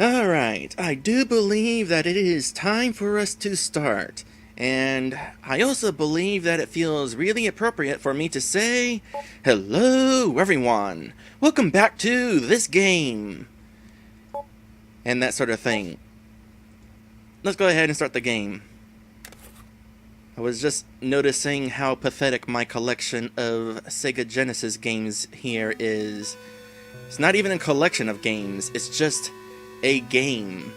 Alright, I do believe that it is time for us to start. And I also believe that it feels really appropriate for me to say, hello everyone, welcome back to this game. And that sort of thing. Let's go ahead and start the game. I was just noticing how pathetic my collection of Sega Genesis games here is. It's not even a collection of games, it's just a game.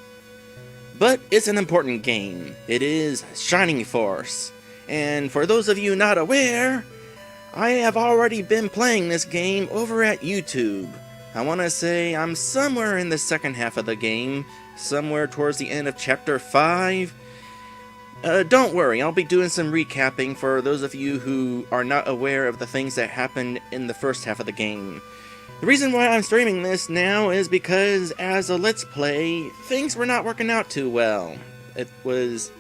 But it's an important game. It is Shining Force. And for those of you not aware, I have already been playing this game over at YouTube. I want to say I'm somewhere in the second half of the game, somewhere towards the end of Chapter 5. Don't worry, I'll be doing some recapping for those of you who are not aware of the things that happened in the first half of the game. The reason why I'm streaming this now is because as a Let's Play, things were not working out too well. It was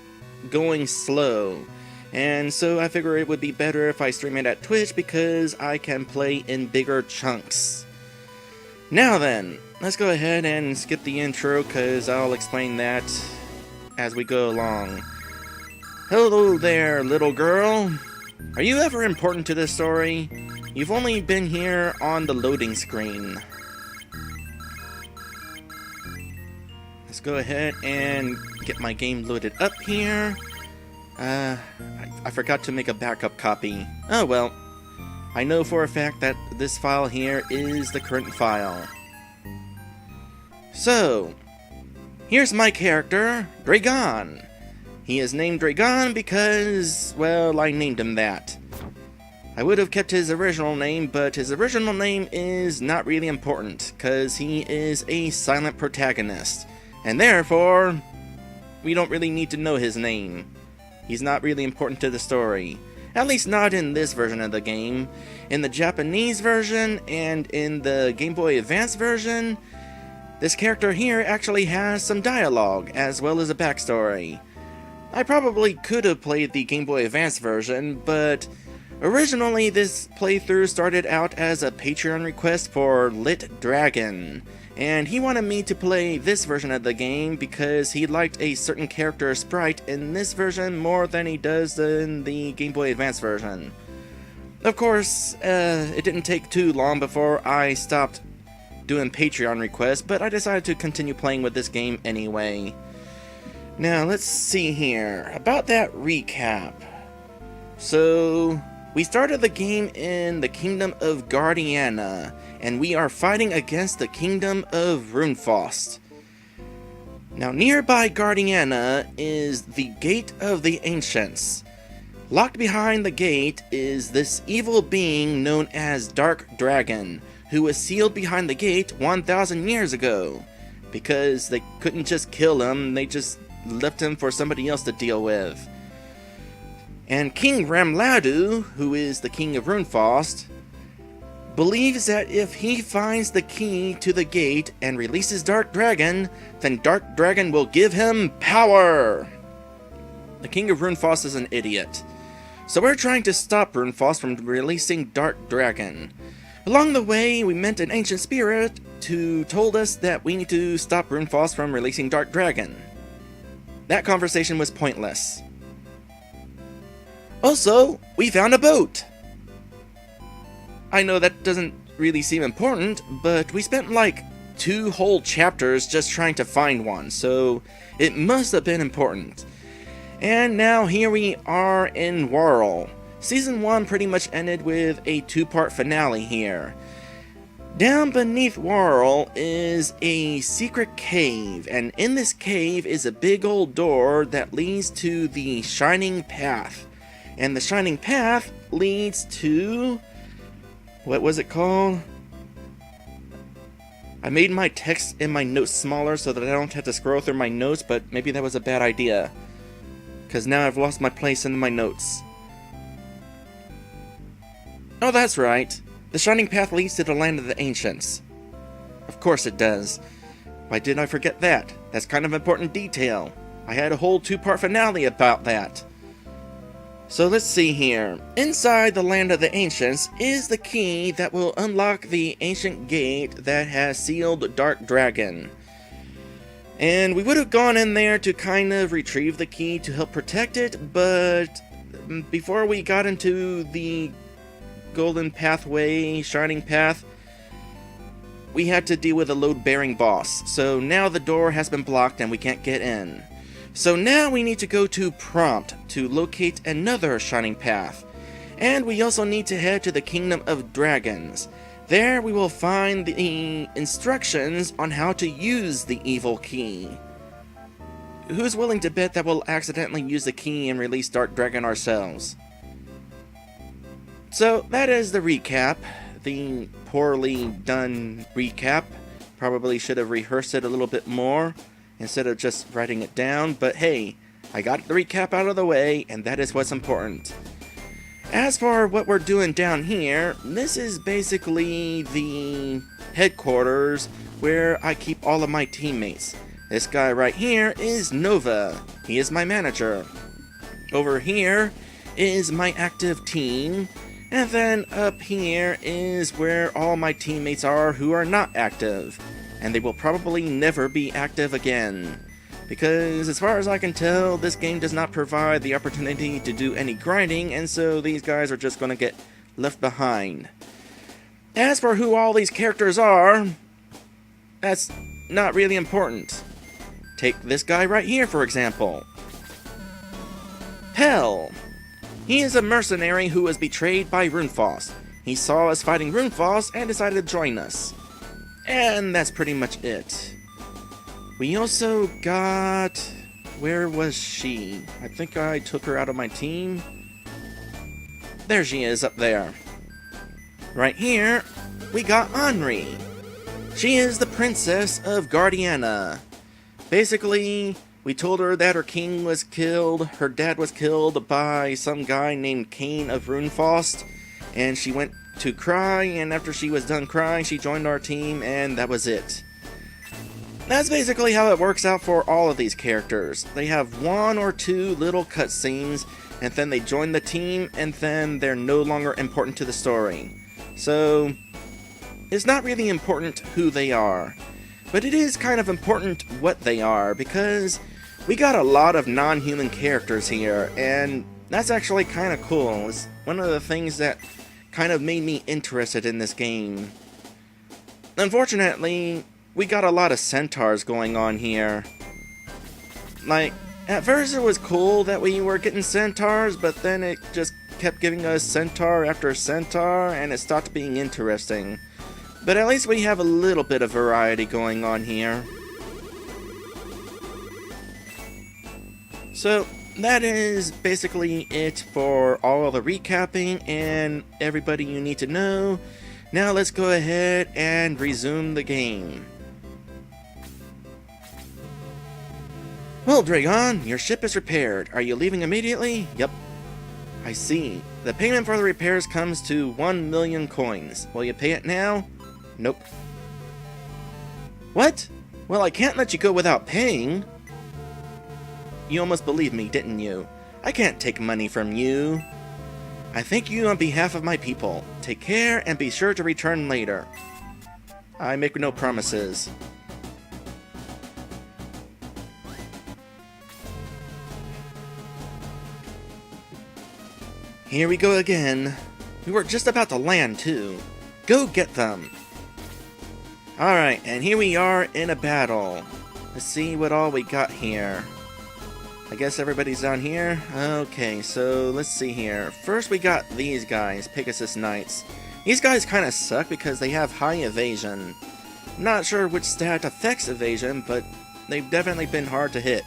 going slow. And so I figure it would be better if I stream it at Twitch because I can play in bigger chunks. Now then, let's go ahead and skip the intro because I'll explain that as we go along. Hello there, little girl. Are you ever important to this story? You've only been here on the loading screen. Let's go ahead and get my game loaded up here. I forgot to make a backup copy. Oh well. I know for a fact that this file here is the current file. So, here's my character, Draygone. He is named Draygone because, well, I named him that. I would have kept his original name, but his original name is not really important, because he is a silent protagonist, and therefore, we don't really need to know his name. He's not really important to the story. At least not in this version of the game. In the Japanese version, and in the Game Boy Advance version, this character here actually has some dialogue, as well as a backstory. I probably could have played the Game Boy Advance version, but originally this playthrough started out as a Patreon request for Lit Dragon, and he wanted me to play this version of the game because he liked a certain character sprite in this version more than he does in the Game Boy Advance version. Of course, it didn't take too long before I stopped doing Patreon requests, but I decided to continue playing with this game anyway. Now, let's see here. About that recap. So, we started the game in the Kingdom of Guardiana, and we are fighting against the Kingdom of Runefaust. Now, nearby Guardiana is the Gate of the Ancients. Locked behind the gate is this evil being known as Dark Dragon, who was sealed behind the gate 1,000 years ago. Because they couldn't just kill him, they just left him for somebody else to deal with. And King Ramladu, who is the king of Runefaust, believes that if he finds the key to the gate and releases Dark Dragon, then Dark Dragon will give him power! The king of Runefaust is an idiot. So we're trying to stop Runefaust from releasing Dark Dragon. Along the way, we met an ancient spirit who told us that we need to stop Runefaust from releasing Dark Dragon. That conversation was pointless. Also, we found a boat! I know that doesn't really seem important, but we spent like 2 whole chapters just trying to find one, so it must have been important. And now here we are in Rawr. Season 1 pretty much ended with a 2-part finale here. Down beneath Rawr is a secret cave, and in this cave is a big old door that leads to the Shining Path. And the Shining Path leads to... what was it called? I made my text in my notes smaller so that I don't have to scroll through my notes, but maybe that was a bad idea. Because now I've lost my place in my notes. Oh, that's right. The Shining Path leads to the land of the Ancients. Of course it does. Why did I forget that? That's kind of important detail. I had a whole 2-part finale about that. So let's see here. Inside the Land of the Ancients is the key that will unlock the ancient gate that has sealed Dark Dragon. And we would have gone in there to kind of retrieve the key to help protect it, but before we got into the golden pathway, shining path, we had to deal with a load-bearing boss. So now the door has been blocked and we can't get in. So now we need to go to Prompt to locate another shining path. And we also need to head to the Kingdom of Dragons. There we will find the instructions on how to use the evil key. Who's willing to bet that we'll accidentally use the key and release Dark Dragon ourselves? So that is the recap. The poorly done recap. Probably should have rehearsed it a little bit more instead of just writing it down. But hey, I got the recap out of the way, and that is what's important. As for what we're doing down here, this is basically the headquarters where I keep all of my teammates. This guy right here is Nova. He is my manager. Over here is my active team. And then up here is where all my teammates are who are not active. And they will probably never be active again. Because as far as I can tell, this game does not provide the opportunity to do any grinding, and so these guys are just going to get left behind. As for who all these characters are, that's not really important. Take this guy right here, for example. Hell. He is a mercenary who was betrayed by Runefaust. He saw us fighting Runefaust and decided to join us. And that's pretty much it. We also got... Where was she? I think I took her out of my team. There she is up there. Right here, we got Henri. She is the princess of Guardiana. Basically, we told her that her king was killed, her dad was killed by some guy named Cain of Runefaust, and she went to cry, and after she was done crying, she joined our team, and that was it. That's basically how it works out for all of these characters. They have one or two little cutscenes, and then they join the team, and then they're no longer important to the story. So, it's not really important who they are. But it is kind of important what they are, because we got a lot of non-human characters here, and that's actually kind of cool. It's one of the things that kind of made me interested in this game. Unfortunately, we got a lot of centaurs going on here. Like, at first it was cool that we were getting centaurs, but then it just kept giving us centaur after centaur, and it stopped being interesting. But at least we have a little bit of variety going on here. So, that is basically it for all of the recapping and everybody you need to know. Now let's go ahead and resume the game. Well, Draygone, your ship is repaired. Are you leaving immediately? Yep. I see. The payment for the repairs comes to 1 million coins. Will you pay it now? Nope. What? Well, I can't let you go without paying. You almost believed me, didn't you? I can't take money from you. I thank you on behalf of my people. Take care and be sure to return later. I make no promises. Here we go again. We were just about to land, too. Go get them. Alright, and here we are in a battle. Let's see what all we got here. I guess everybody's down here. Okay, so let's see here. First we got these guys, Pegasus Knights. These guys kind of suck because they have high evasion. I'm not sure which stat affects evasion, but they've definitely been hard to hit.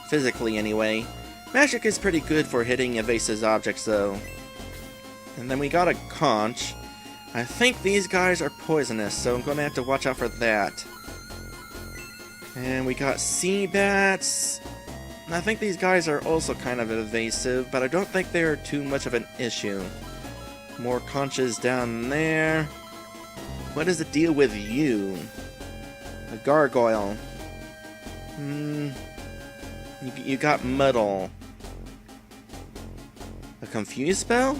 Physically, anyway. Magic is pretty good for hitting evasive objects, though. And then we got a conch. I think these guys are poisonous, so I'm going to have to watch out for that. And we got sea bats. I think these guys are also kind of evasive, but I don't think they're too much of an issue. More conches down there. What is the deal with you? A gargoyle. You got muddle. A confuse spell?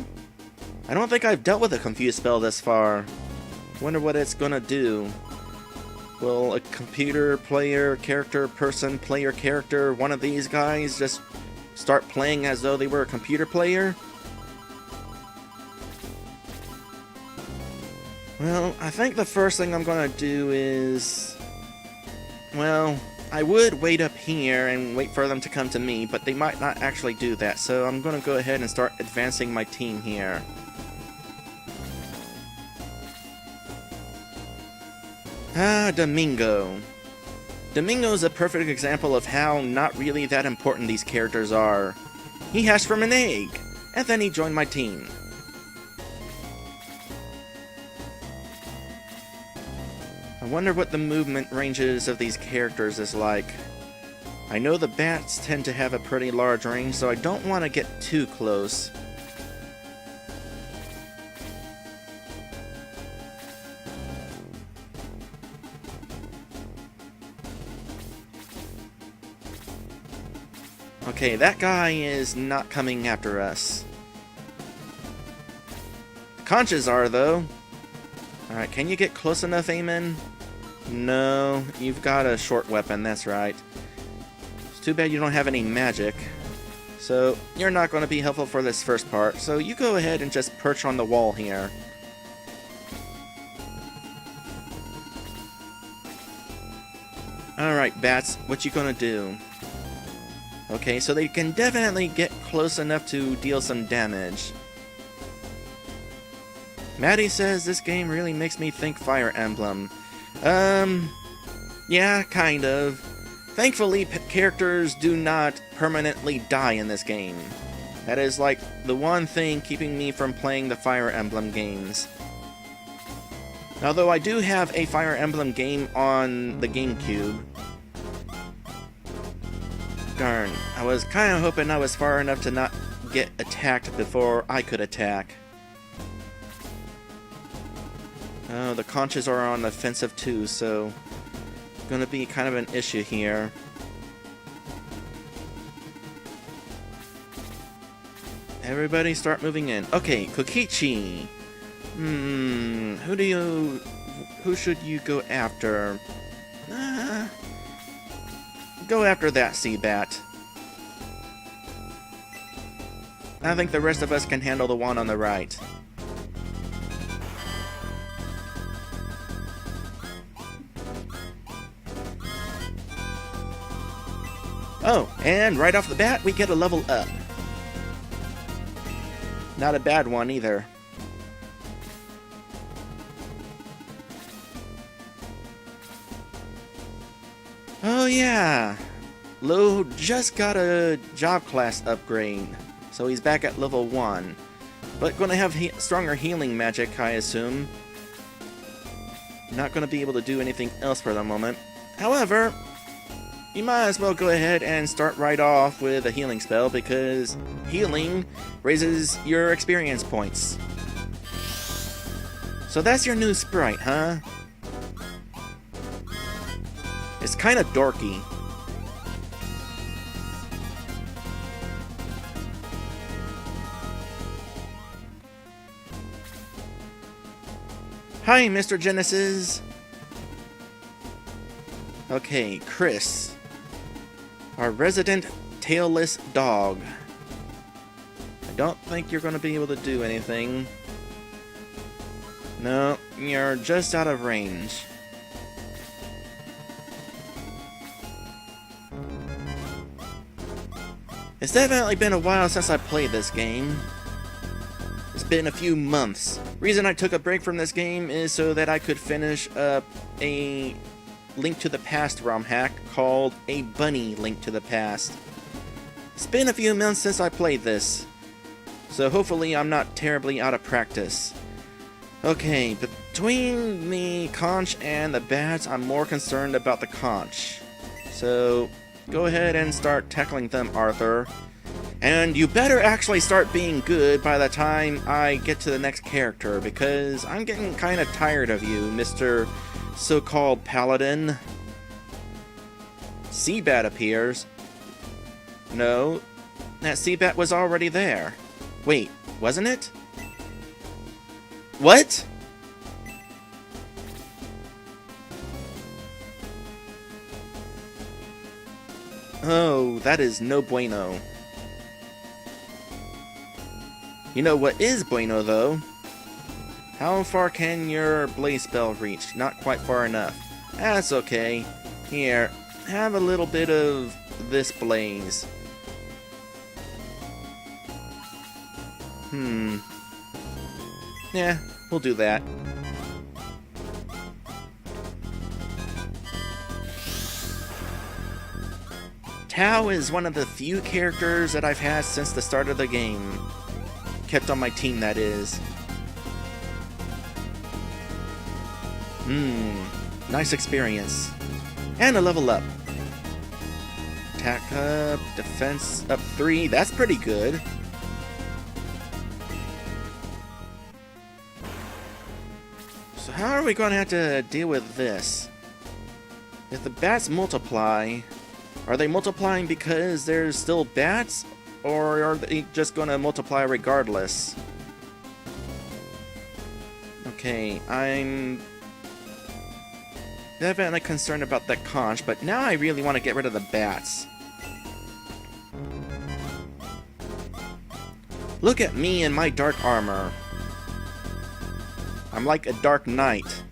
I don't think I've dealt with a confuse spell this far. Wonder what it's gonna do. Will a computer player, character, person, player, character, one of these guys just start playing as though they were a computer player? Well, I think the first thing I'm gonna do is... well, I would wait up here and wait for them to come to me, but they might not actually do that, so I'm gonna go ahead and start advancing my team here. Domingo. Domingo's a perfect example of how not really that important these characters are. He hatched from an egg, and then he joined my team. I wonder what the movement ranges of these characters is like. I know the bats tend to have a pretty large range, so I don't want to get too close. Okay, that guy is not coming after us. The conches are, though. Alright, can you get close enough, Eamon? No, you've got a short weapon, that's right. It's too bad you don't have any magic. So, you're not going to be helpful for this first part, so you go ahead and just perch on the wall here. Alright, bats, what you gonna do? Okay, so they can definitely get close enough to deal some damage. Maddie says this game really makes me think Fire Emblem. Yeah, kind of. Thankfully, characters do not permanently die in this game. That is like the one thing keeping me from playing the Fire Emblem games. Although I do have a Fire Emblem game on the GameCube. Darn, I was kind of hoping I was far enough to not get attacked before I could attack. Oh, the conches are on offensive too, so gonna be kind of an issue here. Everybody start moving in. Okay, Kokichi. Who should you go after? Go after that Seabat. I think the rest of us can handle the one on the right. Oh, and right off the bat, we get a level up. Not a bad one either. Oh yeah, Lo just got a job class upgrade, so he's back at level 1. But gonna have stronger healing magic, I assume. Not gonna be able to do anything else for the moment. However, you might as well go ahead and start right off with a healing spell, because healing raises your experience points. So that's your new sprite, huh? It's kind of dorky. Hi, Mr. Genesis. Okay, Chris. Our resident tailless dog. I don't think you're going to be able to do anything. No, you're just out of range. It's definitely been a while since I played this game. It's been a few months. Reason I took a break from this game is so that I could finish up a Link to the Past ROM hack called A Bunny Link to the Past. It's been a few months since I played this, so hopefully I'm not terribly out of practice. Okay, between the conch and the bats, I'm more concerned about the conch. So, go ahead and start tackling them, Arthur. And you better actually start being good by the time I get to the next character, because I'm getting kind of tired of you, Mr. So-called Paladin. Seabat appears. No, that Seabat was already there. Wait, wasn't it? What? Oh, that is no bueno. You know what is bueno, though? How far can your blaze spell reach? Not quite far enough. That's okay. Here, have a little bit of this blaze. Yeah, we'll do that. Tao is one of the few characters that I've had since the start of the game. Kept on my team, that is. Nice experience. And a level up. Attack up, defense up 3, that's pretty good. So how are we going to have to deal with this? If the bats multiply, are they multiplying because there's still bats? Or are they just going to multiply regardless? Okay, I'm definitely concerned about that conch, but now I really want to get rid of the bats. Look at me in my dark armor. I'm like a dark knight.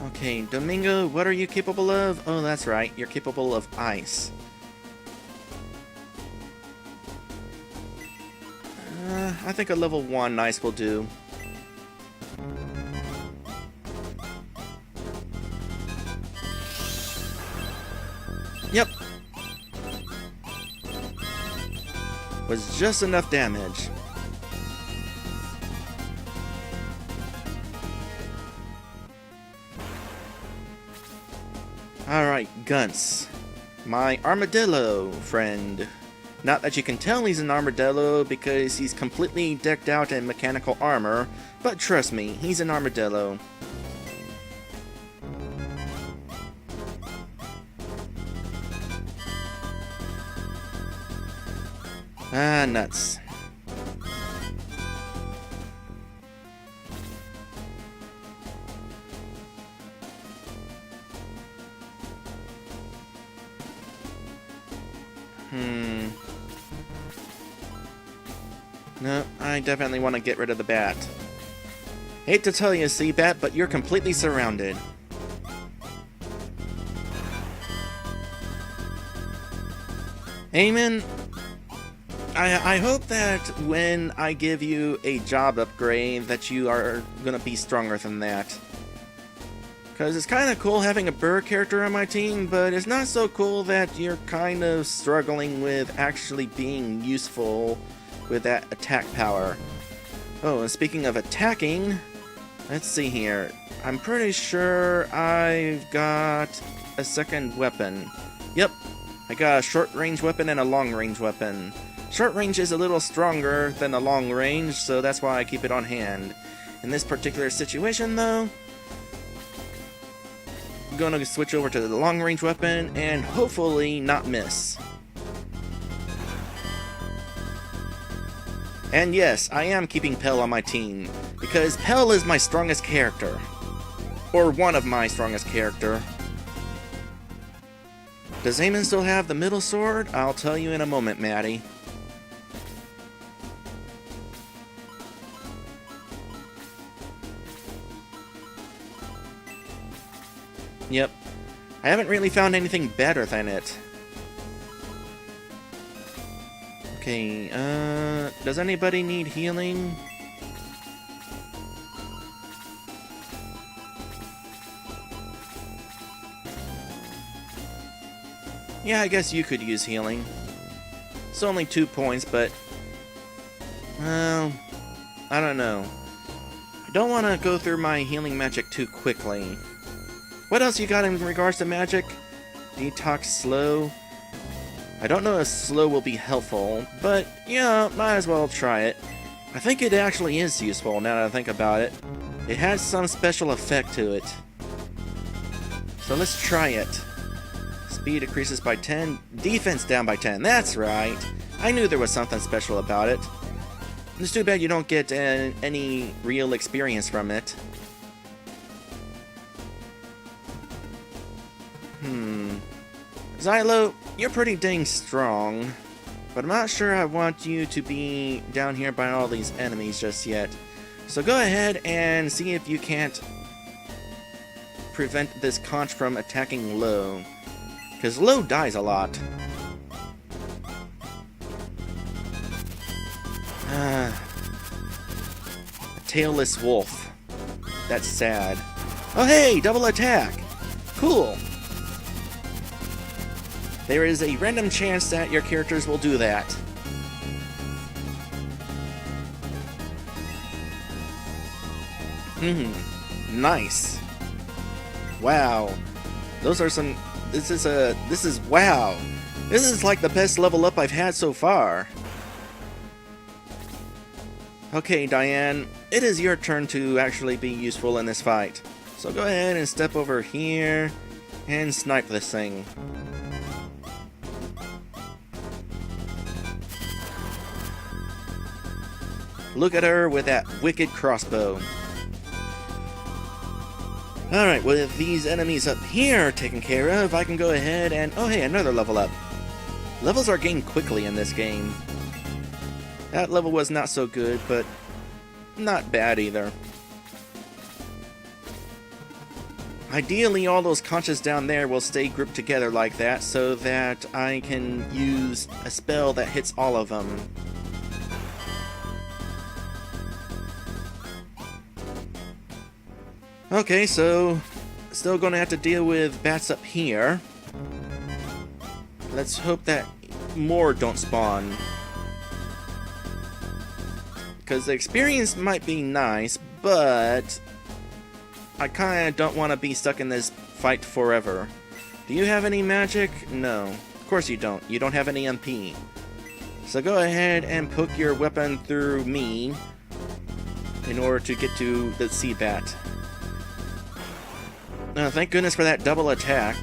Okay, Domingo, what are you capable of? Oh, that's right, you're capable of ice. I think a level 1 ice will do. Yep. Was just enough damage. Alright, Gunts. My armadillo friend. Not that you can tell he's an armadillo because he's completely decked out in mechanical armor, but trust me, he's an armadillo. Ah, nuts. No, I definitely want to get rid of the bat. Hate to tell you, Seabat, but you're completely surrounded. Eamon, I hope that when I give you a job upgrade that you are gonna be stronger than that. Because it's kind of cool having a bird character on my team, but it's not so cool that you're kind of struggling with actually being useful with that attack power. Oh, and speaking of attacking, let's see here. I'm pretty sure I've got a second weapon. Yep, I got a short-range weapon and a long-range weapon. Short range is a little stronger than the long range, so that's why I keep it on hand. In this particular situation, though, I'm gonna switch over to the long-range weapon and hopefully not miss. And yes, I am keeping Pell on my team, because Pell is my strongest character. Or one of my strongest character. Does Eamon still have the middle sword? I'll tell you in a moment, Maddie. Yep. I haven't really found anything better than it. Okay, does anybody need healing? Yeah, I guess you could use healing. It's only 2 points, but... well, I don't know. I don't want to go through my healing magic too quickly. What else you got in regards to magic? Detox slow. I don't know if slow will be helpful, but yeah, might as well try it. I think it actually is useful now that I think about it. It has some special effect to it. So let's try it. Speed decreases by 10, defense down by 10, that's right. I knew there was something special about it. It's too bad you don't get any real experience from it. Xylo, you're pretty dang strong, but I'm not sure I want you to be down here by all these enemies just yet. So go ahead and see if you can't prevent this conch from attacking Lo, because Lo dies a lot. Tailless wolf. That's sad. Oh hey, double attack! Cool! There is a random chance that your characters will do that. Nice. Wow. Those are some... This is wow. This is like the best level up I've had so far. Okay, Diane, it is your turn to actually be useful in this fight. So go ahead and step over here and snipe this thing. Look at her with that wicked crossbow. Alright, with these enemies up here taken care of, I can go ahead and... Oh hey, another level up. Levels are gained quickly in this game. That level was not so good, but not bad either. Ideally, all those conches down there will stay grouped together like that, so that I can use a spell that hits all of them. Okay, so still gonna have to deal with bats up here. Let's hope that more don't spawn. Because the experience might be nice, but I kinda don't want to be stuck in this fight forever. Do you have any magic? No. Of course you don't. You don't have any MP. So go ahead and poke your weapon through me in order to get to the sea bat. Thank goodness for that double attack.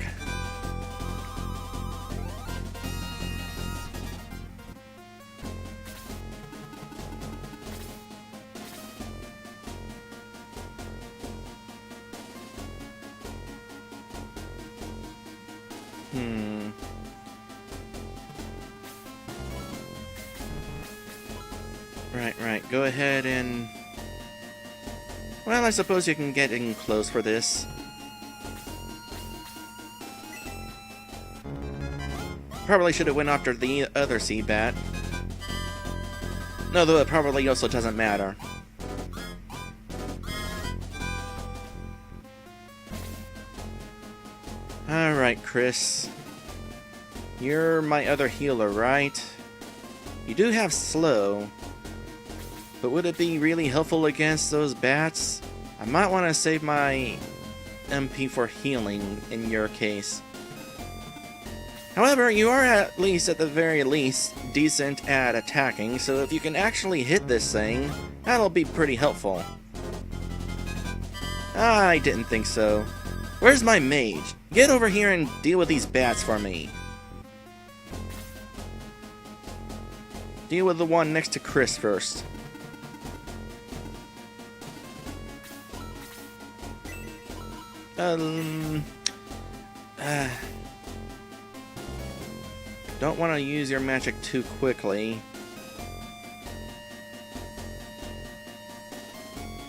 Right. Go ahead and... Well, I suppose you can get in close for this. Probably should have went after the other sea bat. No, though it probably also doesn't matter. Alright, Chris. You're my other healer, right? You do have slow. But would it be really helpful against those bats? I might want to save my MP for healing in your case. However, you are at the very least, decent at attacking, so if you can actually hit this thing, that'll be pretty helpful. I didn't think so. Where's my mage? Get over here and deal with these bats for me. Deal with the one next to Chris first. Don't want to use your magic too quickly.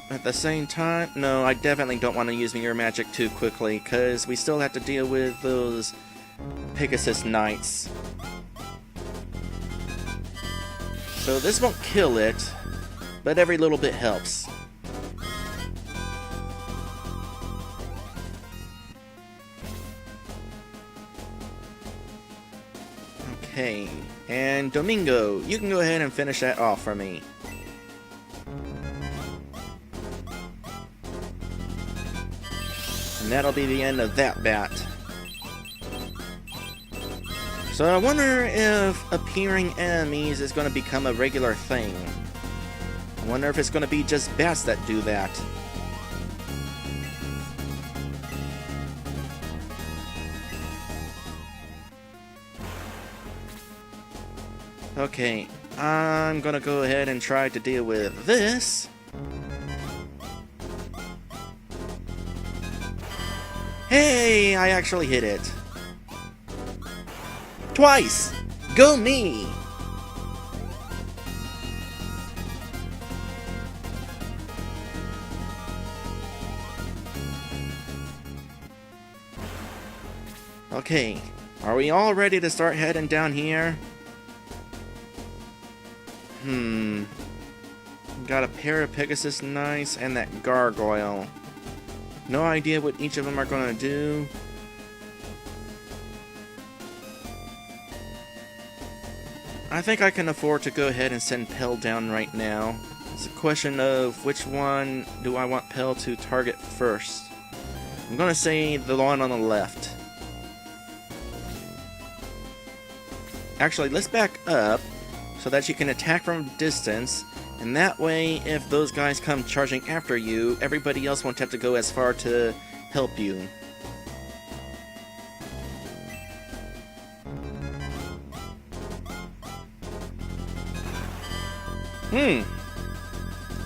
At the same time, no, I definitely don't want to use your magic too quickly, because we still have to deal with those Pegasus Knights. So this won't kill it, but every little bit helps. Okay, and Domingo, you can go ahead and finish that off for me. And that'll be the end of that bat. So I wonder if appearing enemies is going to become a regular thing. I wonder if it's going to be just bats that do that. Okay, I'm gonna go ahead and try to deal with this. Hey, I actually hit it. twice! Go me! Okay, are we all ready to start heading down here? Got a pair of Pegasus Knights and that gargoyle. No idea what each of them are gonna do. I think I can afford to go ahead and send Pell down right now. It's a question of which one do I want Pell to target first. I'm gonna say the one on the left. Actually, let's back up so that you can attack from distance, and that way, if those guys come charging after you, everybody else won't have to go as far to help you.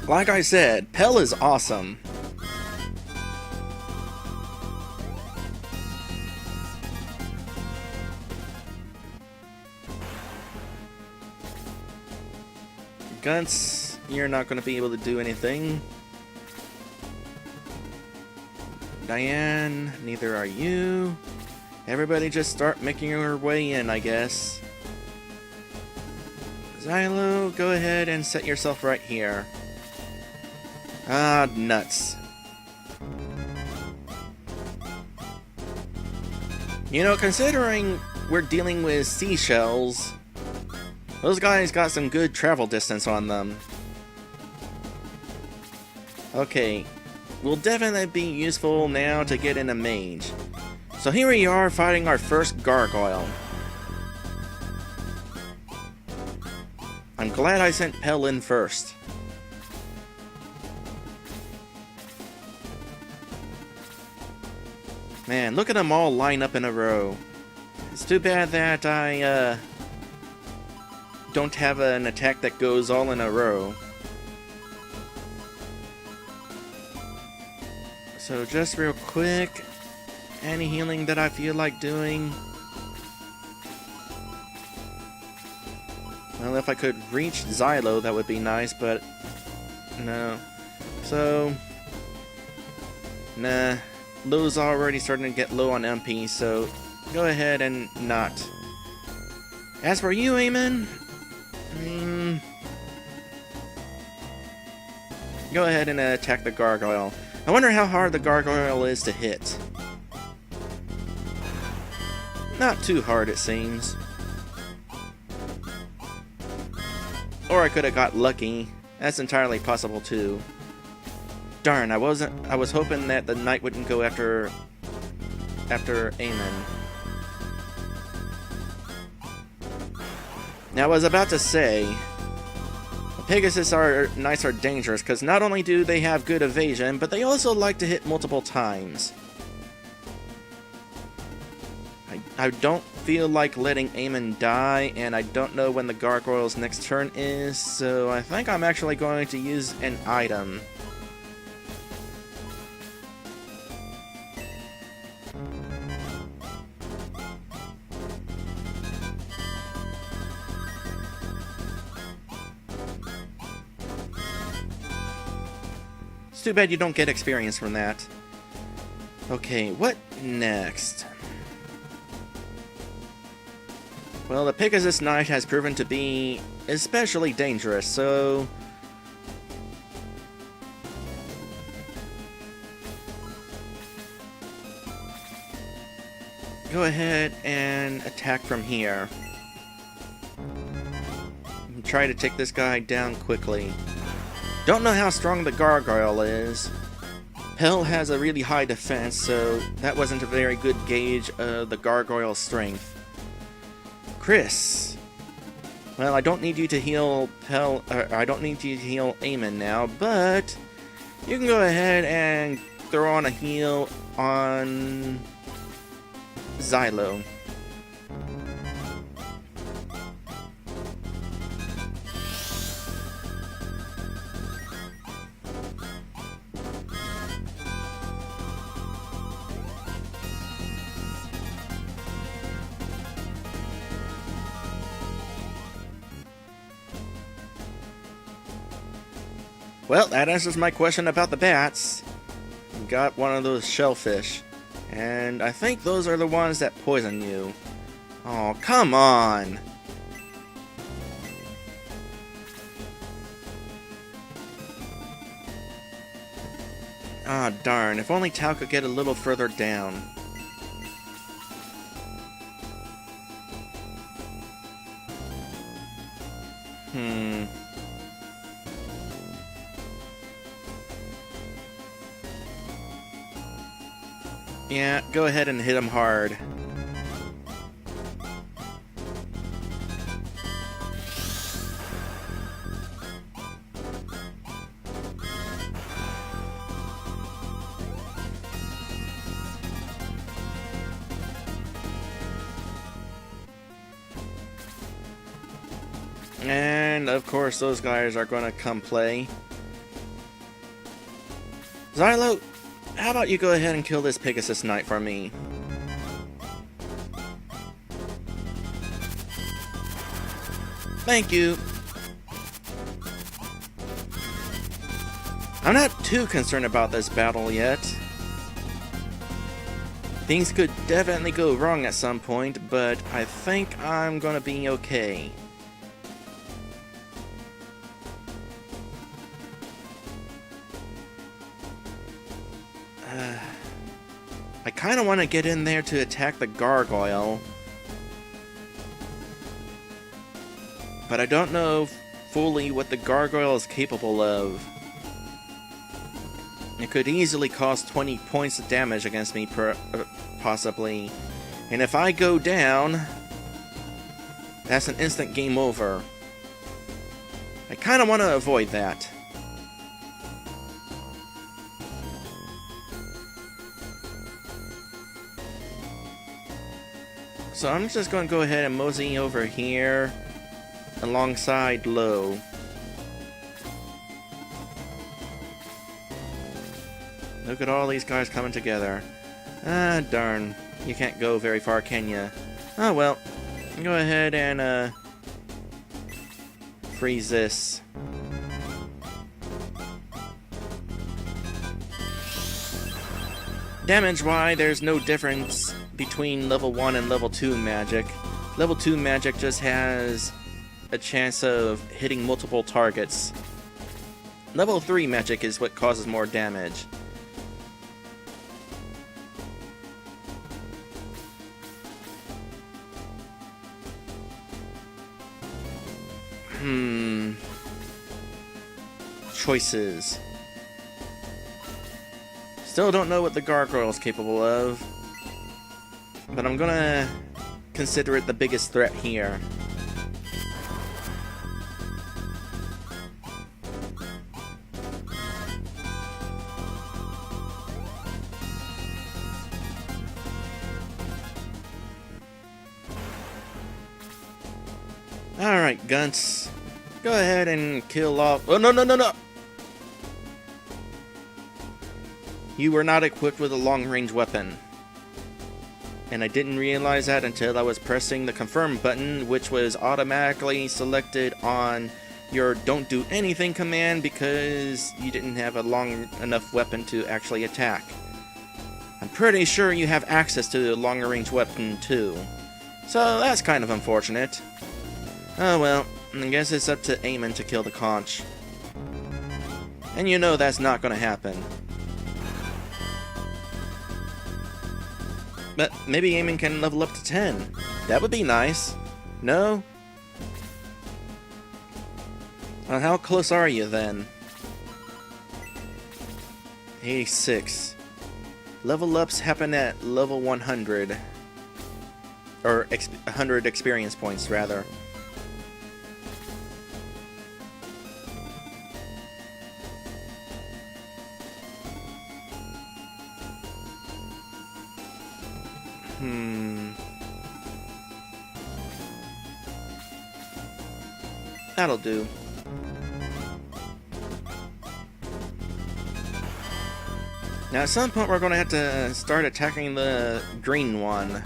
Like I said, Pell is awesome. Guns, you're not going to be able to do anything. Diane, neither are you. Everybody just start making your way in, I guess. Xylo, go ahead and set yourself right here. Ah, nuts. You know, considering we're dealing with seashells, those guys got some good travel distance on them. Okay, will definitely be useful now to get in a mage. So here we are fighting our first gargoyle. I'm glad I sent Pell in first. Man, look at them all line up in a row. It's too bad that I don't have an attack that goes all in a row. So just real quick, any healing that I feel like doing. Well, if I could reach Xylo, that would be nice, but no. So, nah. Lou's already starting to get low on MP, so go ahead and not. As for you, Eamon, go ahead and attack the gargoyle. I wonder how hard the gargoyle is to hit. Not too hard, it seems. Or I could have got lucky. That's entirely possible too. Darn, I was hoping that the knight wouldn't go after Eamon. Now I was about to say, Pegasus knights are dangerous because not only do they have good evasion, but they also like to hit multiple times. I don't feel like letting Eamon die, and I don't know when the gargoyle's next turn is, so I think I'm actually going to use an item. It's too bad you don't get experience from that. Okay, what next? Well, the Pegasus Knight has proven to be especially dangerous, so go ahead and attack from here. And try to take this guy down quickly. Don't know how strong the gargoyle is. Pell has a really high defense, so that wasn't a very good gauge of the gargoyle's strength. Chris. Well, I don't need you to heal I don't need you to heal Eamon now, but you can go ahead and throw on a heal on Xylo. Well, that answers my question about the bats. Got one of those shellfish. And I think those are the ones that poison you. Oh, come on! Ah, darn. If only Tao could get a little further down. Yeah, go ahead and hit him hard. And, of course, those guys are going to come play. Xylo, how about you go ahead and kill this Pegasus Knight for me? Thank you. I'm not too concerned about this battle yet. Things could definitely go wrong at some point, but I think I'm gonna be okay. I kind of want to get in there to attack the gargoyle, but I don't know fully what the gargoyle is capable of. It could easily cause 20 points of damage against me, possibly. And if I go down, that's an instant game over. I kind of want to avoid that. So I'm just going to go ahead and mosey over here alongside Low. Look at all these guys coming together. Ah, darn. You can't go very far, can ya? Oh well. Go ahead and freeze this. Damage-wise, there's no difference between level 1 and level 2 magic. Level 2 magic just has a chance of hitting multiple targets. Level 3 magic is what causes more damage. Choices. Still don't know what the gargoyle is capable of, but I'm gonna consider it the biggest threat here. Alright, Gunts. Go ahead and kill off... Oh, no, no, no, no! You were not equipped with a long-range weapon. And I didn't realize that until I was pressing the confirm button, which was automatically selected on your don't do anything command because you didn't have a long enough weapon to actually attack. I'm pretty sure you have access to a longer range weapon too. So that's kind of unfortunate. Oh well, I guess it's up to Eamon to kill the conch. And you know that's not gonna happen. But maybe Eamon can level up to 10. That would be nice. No? Well, how close are you then? 86. Level ups happen at level 100. Or 100 experience points, rather. That'll do. Now at some point we're going to have to start attacking the green one.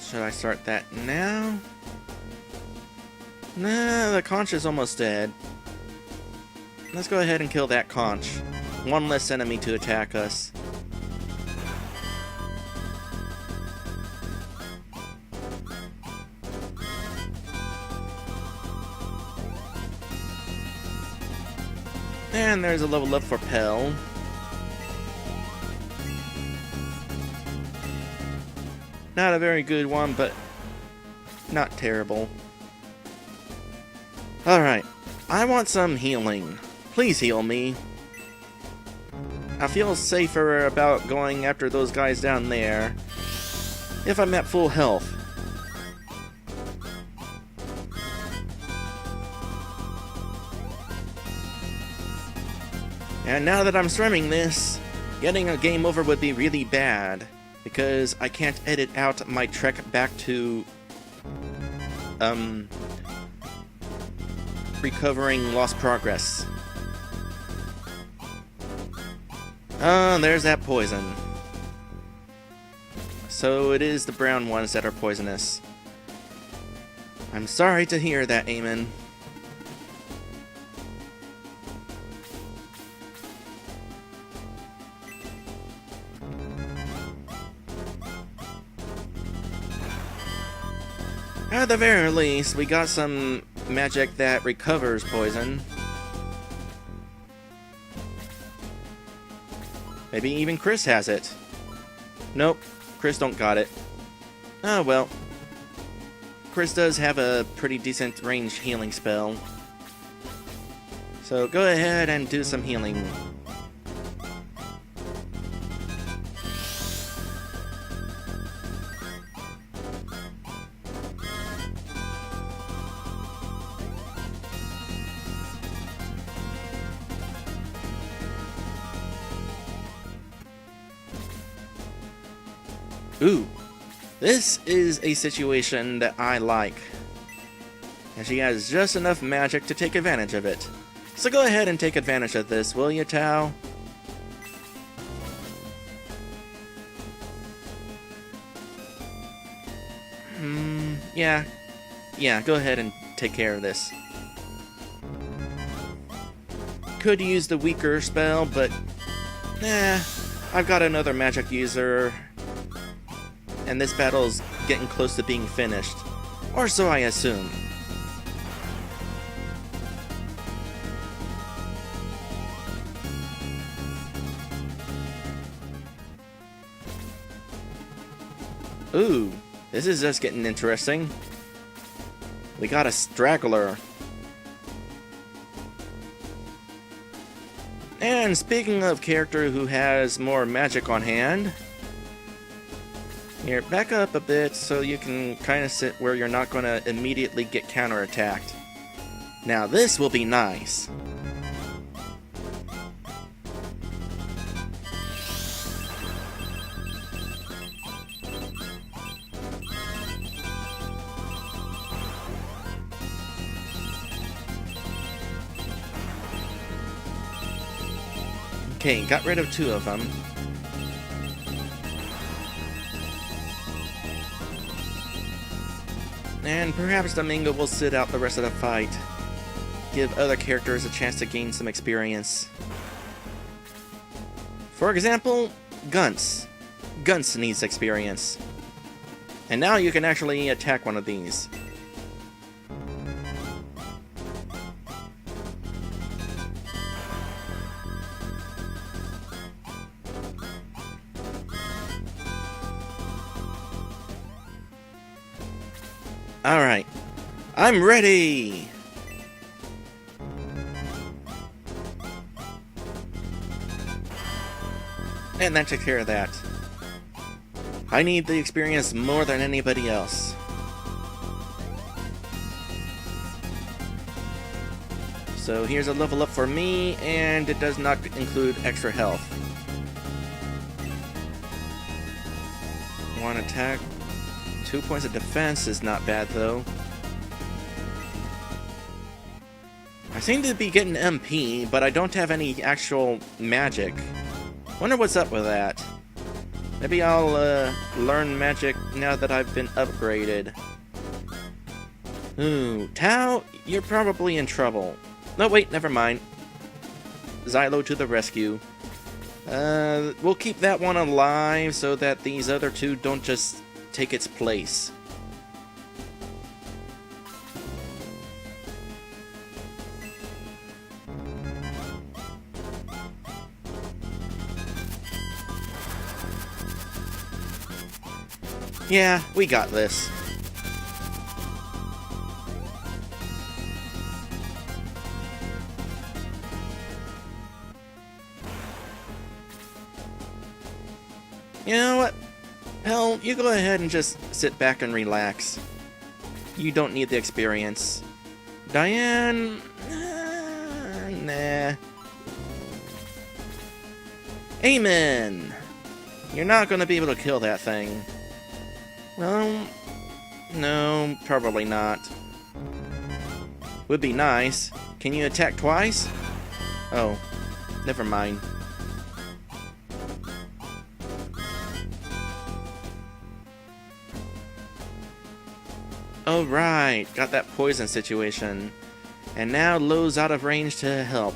Should I start that now? Nah, the conch is almost dead. Let's go ahead and kill that conch. One less enemy to attack us. And there's a level up for Pell. Not a very good one, but not terrible. Alright, I want some healing. Please heal me. I feel safer about going after those guys down there if I'm at full health. And now that I'm streaming this, getting a game over would be really bad, because I can't edit out my trek back to recovering lost progress. There's that poison. So it is the brown ones that are poisonous. I'm sorry to hear that, Eamon. At the very least, we got some magic that recovers poison. Maybe even Chris has it. Nope, Chris don't got it. Oh well. Chris does have a pretty decent range healing spell. So go ahead and do some healing. Ooh, this is a situation that I like. And she has just enough magic to take advantage of it. So go ahead and take advantage of this, will you, Tao? Yeah, go ahead and take care of this. Could use the weaker spell, but nah, I've got another magic user. And this battle's getting close to being finished. Or so I assume. Ooh, this is just getting interesting. We got a straggler. And speaking of character who has more magic on hand, here, back up a bit so you can kind of sit where you're not going to immediately get counterattacked. Now this will be nice. Okay, got rid of 2 of them. And perhaps Domingo will sit out the rest of the fight. Give other characters a chance to gain some experience. For example, Gunce. Gunce needs experience. And now you can actually attack one of these. Alright, I'm ready! And that took care of that. I need the experience more than anybody else. So here's a level up for me, and it does not include extra health. 1 attack. 2 points of defense is not bad, though. I seem to be getting MP, but I don't have any actual magic. Wonder what's up with that. Maybe I'll learn magic now that I've been upgraded. Ooh, Tao, you're probably in trouble. No, wait, never mind. Xylo to the rescue. We'll keep that one alive so that these other two don't just take its place. Yeah, we got this. You know what? Hell, you go ahead and just sit back and relax. You don't need the experience. Diane... nah. Amen! You're not gonna be able to kill that thing. Well, no, probably not. Would be nice. Can you attack twice? Oh, never mind. Oh right, got that poison situation. And now Lo's out of range to help.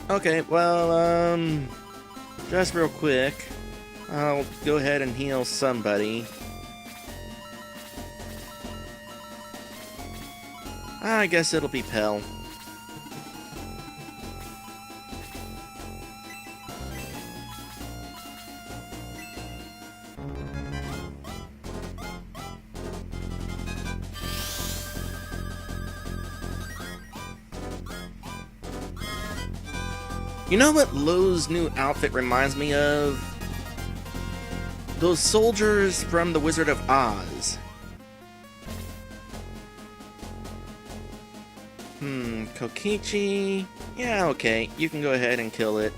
Okay, well, just real quick, I'll go ahead and heal somebody. I guess it'll be Pell. You know what Lo's new outfit reminds me of? Those soldiers from The Wizard of Oz. Kokichi... Yeah, okay, you can go ahead and kill it.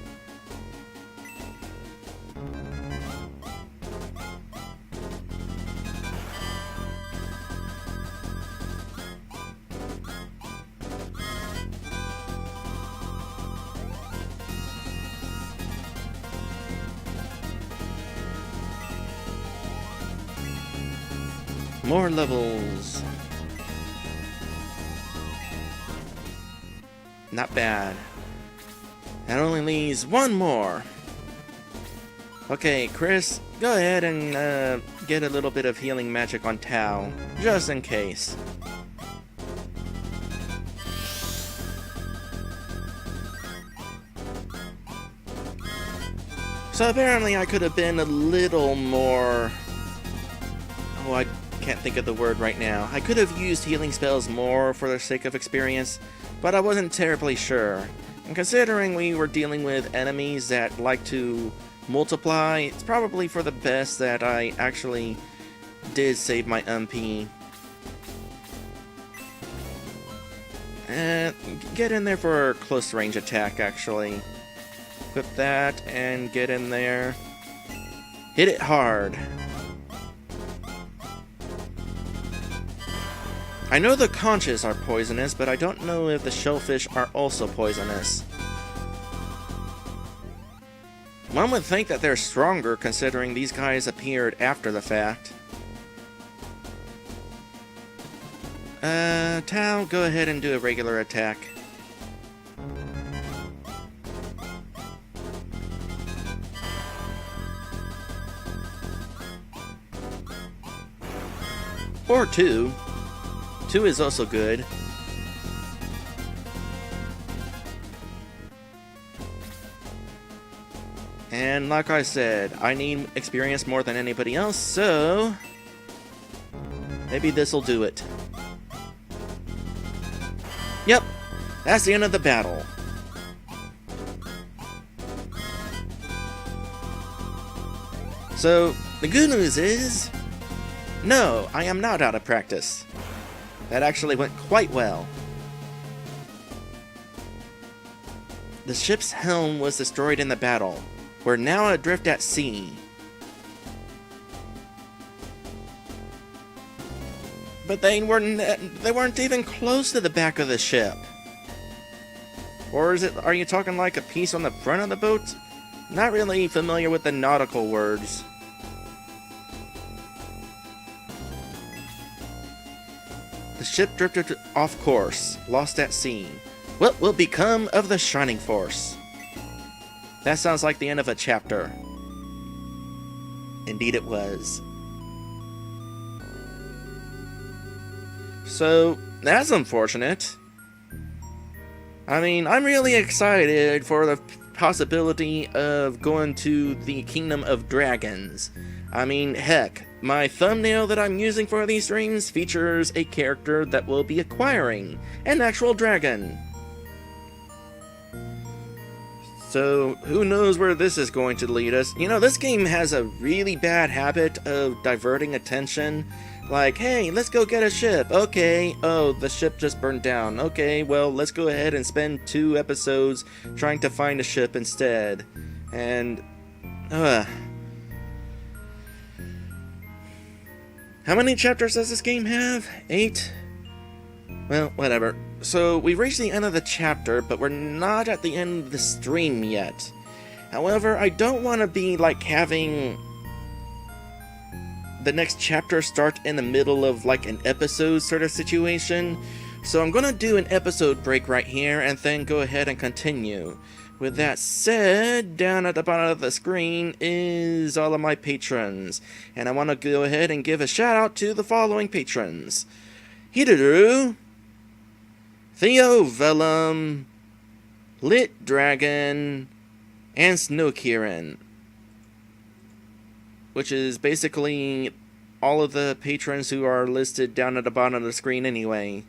More levels. Not bad. That only leaves one more. Okay, Chris, go ahead and get a little bit of healing magic on Tao, just in case. So apparently I could have been a little more... Oh, I can't think of the word right now. I could have used healing spells more for the sake of experience, but I wasn't terribly sure. And considering we were dealing with enemies that like to multiply, it's probably for the best that I actually did save my MP. Get in there for a close range attack, actually. Equip that and get in there. Hit it hard. I know the conches are poisonous, but I don't know if the shellfish are also poisonous. One would think that they're stronger considering these guys appeared after the fact. Tao, go ahead and do a regular attack. Or 2. 2 is also good. And like I said, I need experience more than anybody else, so... maybe this'll do it. Yep, that's the end of the battle. So, the good news is... no, I am not out of practice. That actually went quite well. The ship's helm was destroyed in the battle. We're now adrift at sea. But they weren't even close to the back of the ship. Or are you talking like a piece on the front of the boat? Not really familiar with the nautical words. The ship drifted off course, lost at sea. What will become of the Shining Force? That sounds like the end of a chapter. Indeed it was. So, that's unfortunate. I mean, I'm really excited for the possibility of going to the Kingdom of Dragons. I mean, heck, my thumbnail that I'm using for these streams features a character that will be acquiring an actual dragon. So, who knows where this is going to lead us. You know, this game has a really bad habit of diverting attention. Like, hey, let's go get a ship. Okay, oh, the ship just burned down. Okay, well, let's go ahead and spend 2 episodes trying to find a ship instead. And, how many chapters does this game have? 8? Well, whatever. So, we've reached the end of the chapter, but we're not at the end of the stream yet. However, I don't want to be, like, having the next chapter start in the middle of, like, an episode sort of situation. So I'm gonna do an episode break right here, and then go ahead and continue. With that said, down at the bottom of the screen is all of my patrons. And I want to go ahead and give a shout out to the following patrons. Hideru, Theo Vellum, Lit Dragon, and Snow Kieran. Which is basically all of the patrons who are listed down at the bottom of the screen anyway.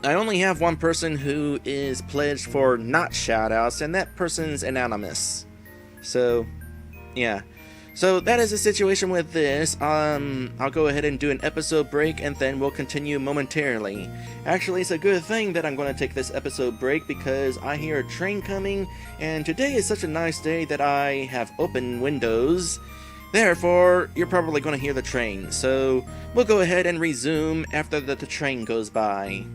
I only have one person who is pledged for not shoutouts, and that person's anonymous. So, yeah. So that is the situation with this. I'll go ahead and do an episode break, and then we'll continue momentarily. Actually, it's a good thing that I'm going to take this episode break, because I hear a train coming, and today is such a nice day that I have open windows. Therefore, you're probably going to hear the train, so we'll go ahead and resume after the train goes by.